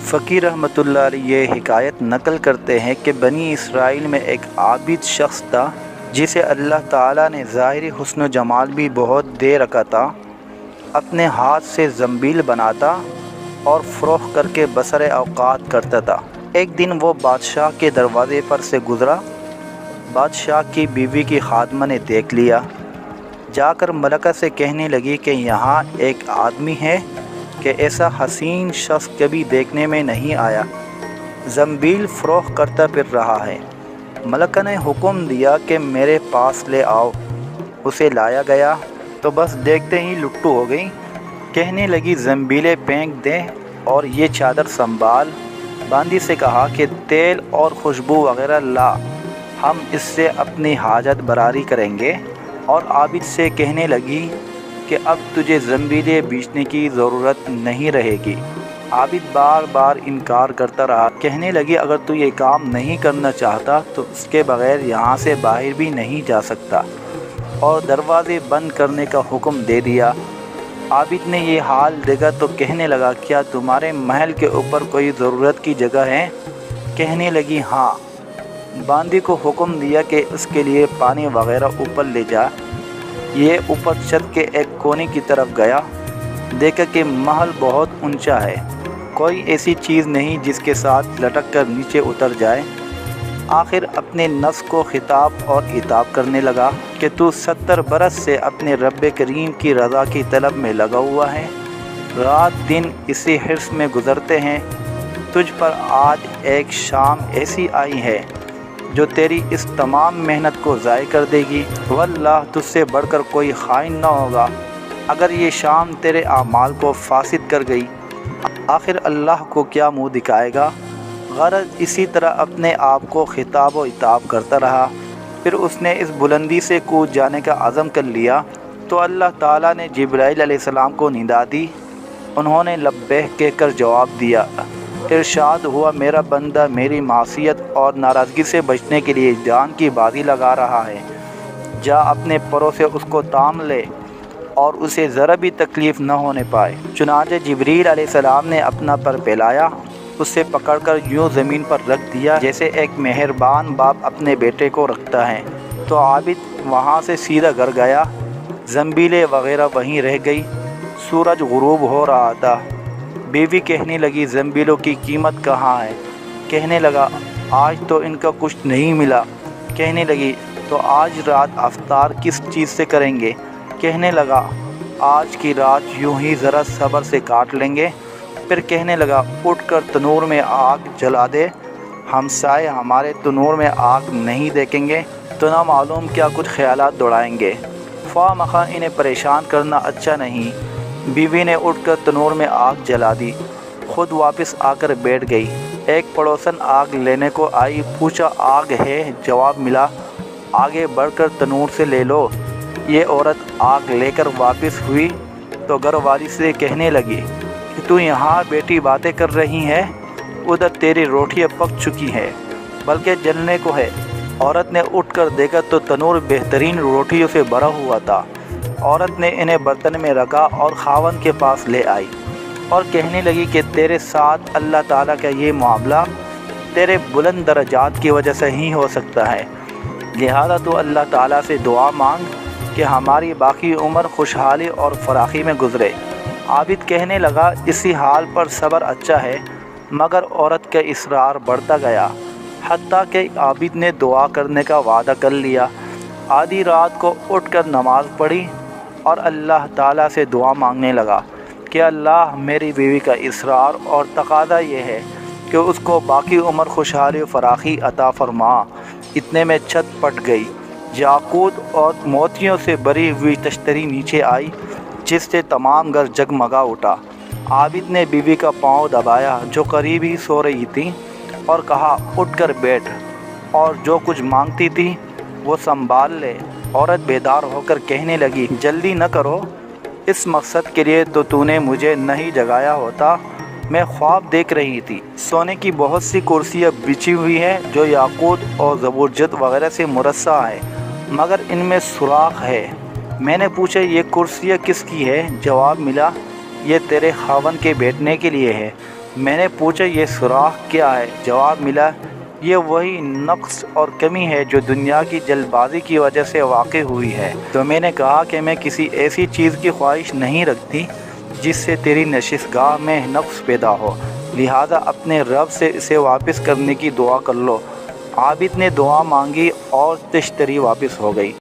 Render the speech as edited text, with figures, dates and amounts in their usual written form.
फ़कीर रहमतुल्लाह अलैह ये हिकायत नकल करते हैं कि बनी इसराइल में एक आबिद शख्स था जिसे अल्लाह ताला ने ज़ाहिरी हुस्न जमाल भी बहुत दे रखा था। अपने हाथ से ज़ंबील बनाता और फ़रोख्त करके बसर औकात करता था। एक दिन वो बादशाह के दरवाज़े पर से गुज़रा। बादशाह की बीवी की खादमा ने देख लिया। जाकर मलका से कहने लगी कि यहाँ एक आदमी है कि ऐसा हसीन शख्स कभी देखने में नहीं आया, ज़ंबील फ़रोख्त करता फिर रहा है। मलका ने हुक्म दिया कि मेरे पास ले आओ। उसे लाया गया तो बस देखते ही लुट्टू हो गई। कहने लगी ज़ंबीलें फेंक दें और ये चादर संभाल। बांदी से कहा कि तेल और खुशबू वगैरह ला, हम इससे अपनी हाजत बरारी करेंगे। और आबिद से कहने लगी कि अब तुझे ज़ंबीलें बेचने की ज़रूरत नहीं रहेगी। आबिद बार बार इनकार करता रहा। कहने लगी अगर तू ये काम नहीं करना चाहता तो उसके बग़ैर यहाँ से बाहर भी नहीं जा सकता, और दरवाज़े बंद करने का हुक्म दे दिया। आबिद ने ये हाल देखा तो कहने लगा क्या तुम्हारे महल के ऊपर कोई ज़रूरत की जगह है? कहने लगी हाँ। बांदी को हुक्म दिया कि उसके लिए पानी वगैरह ऊपर ले जा। ये ऊपर छत के एक कोने की तरफ गया। देखा कि महल बहुत ऊंचा है, कोई ऐसी चीज़ नहीं जिसके साथ लटक कर नीचे उतर जाए। आखिर अपने नफ्स को खिताब और इताब करने लगा कि तू 70 बरस से अपने रब्बे करीम की रज़ा की तलब में लगा हुआ है। रात दिन इसी हिर्स में गुज़रते हैं। तुझ पर आज एक शाम ऐसी आई है जो तेरी इस तमाम मेहनत को ज़ाय कर देगी। वल्लाह तुझसे बढ़कर कोई खाइन न होगा अगर ये शाम तेरे आमाल को फासिद कर गई। आखिर अल्लाह को क्या मुँह दिखाएगा। गरज इसी तरह अपने आप को खिताब व इताब करता रहा। फिर उसने इस बुलंदी से कूद जाने का अज़म कर लिया तो अल्लाह ताला ने जिब्राइल अलैहिस्सलाम को निदा दी। उन्होंने लब्बैक कहकर जवाब दिया। इरशाद हुआ मेरा बंदा मेरी मासियत और नाराज़गी से बचने के लिए जान की बाजी लगा रहा है। जा अपने परों से उसको ताम ले और उसे ज़रा भी तकलीफ़ न होने पाए। चुनांचे जिब्रील अलैहिस्सलाम ने अपना पर फैलाया, उसे पकड़कर यूँ ज़मीन पर रख दिया जैसे एक मेहरबान बाप अपने बेटे को रखता है। तो आबिद वहाँ से सीधा घर गया। ज़ंबीलें वग़ैरह वहीं रह गई। सूरज गुरूब हो रहा था। बीवी कहने लगी ज़ंबीलों की कीमत कहाँ है? कहने लगा आज तो इनका कुछ नहीं मिला। कहने लगी तो आज रात अफ्तार किस चीज़ से करेंगे? कहने लगा आज की रात यूं ही ज़रा सब्र से काट लेंगे। फिर कहने लगा उठकर तनूर में आग जला दे, हमसाए हमारे तनूर में आग नहीं देखेंगे तो ना मालूम क्या कुछ ख्यालात दौड़ाएंगे। ख्वाह इन्हें परेशान करना अच्छा नहीं। बीवी ने उठकर तनूर में आग जला दी, खुद वापस आकर बैठ गई। एक पड़ोसन आग लेने को आई, पूछा आग है? जवाब मिला आगे बढ़कर तनूर से ले लो। ये औरत आग लेकर वापस हुई तो घर वाली से कहने लगी कि तू यहाँ बैठी बातें कर रही है, उधर तेरी रोटियाँ पक चुकी हैं बल्कि जलने को है। औरत ने उठकर देखा तो तनूर बेहतरीन रोटियों से भरा हुआ था। औरत ने इन्हें बर्तन में रखा और खावन के पास ले आई और कहने लगी कि तेरे साथ अल्लाह ताला का ये मामला तेरे बुलंद दर्जात की वजह से ही हो सकता है। लिहाजा तो अल्लाह ताला से दुआ मांग कि हमारी बाकी उम्र खुशहाली और फराखी में गुज़रे। आबिद कहने लगा इसी हाल पर सब्र अच्छा है, मगर औरत का इसरार बढ़ता गया हत्ता कि आबिद ने दुआ करने का वादा कर लिया। आधी रात को उठकर नमाज़ पढ़ी और अल्लाह ताला से दुआ मांगने लगा कि अल्लाह मेरी बीवी का इसरार और तकाज़ा ये है कि उसको बाकी उम्र खुशहाली और फराखी अता फरमा। इतने में छत फट गई। याकूत और मोतियों से भरी हुई तश्तरी नीचे आई जिससे तमाम घर जगमगा उठा। आबिद ने बीवी का पाँव दबाया जो करीब ही सो रही थी और कहा उठकर बैठ और जो कुछ मांगती थी वो संभाल ले। औरत बेदार होकर कहने लगी जल्दी न करो, इस मकसद के लिए तो तूने मुझे नहीं जगाया होता। मैं ख्वाब देख रही थी। सोने की बहुत सी कुर्सियाँ बिछी हुई हैं जो याकूत और ज़बरजद वगैरह से मुरस्सा है, मगर इनमें सुराख है। मैंने पूछा ये कुर्सियाँ किसकी है? जवाब मिला ये तेरे खावन के बैठने के लिए है। میں نے پوچھا یہ سوراخ کیا ہے؟ جواب ملا یہ وہی نقص اور کمی ہے جو دنیا کی جلد بازی کی وجہ سے واقع ہوئی ہے۔ تو میں نے کہا کہ میں کسی ایسی چیز کی خواہش نہیں رکھتی جس سے تیری نشستگاہ میں نقص پیدا ہو، لہٰذا اپنے رب سے اسے واپس کرنے کی دعا کر لو۔ عابد نے دعا مانگی اور تشتری واپس ہو گئی۔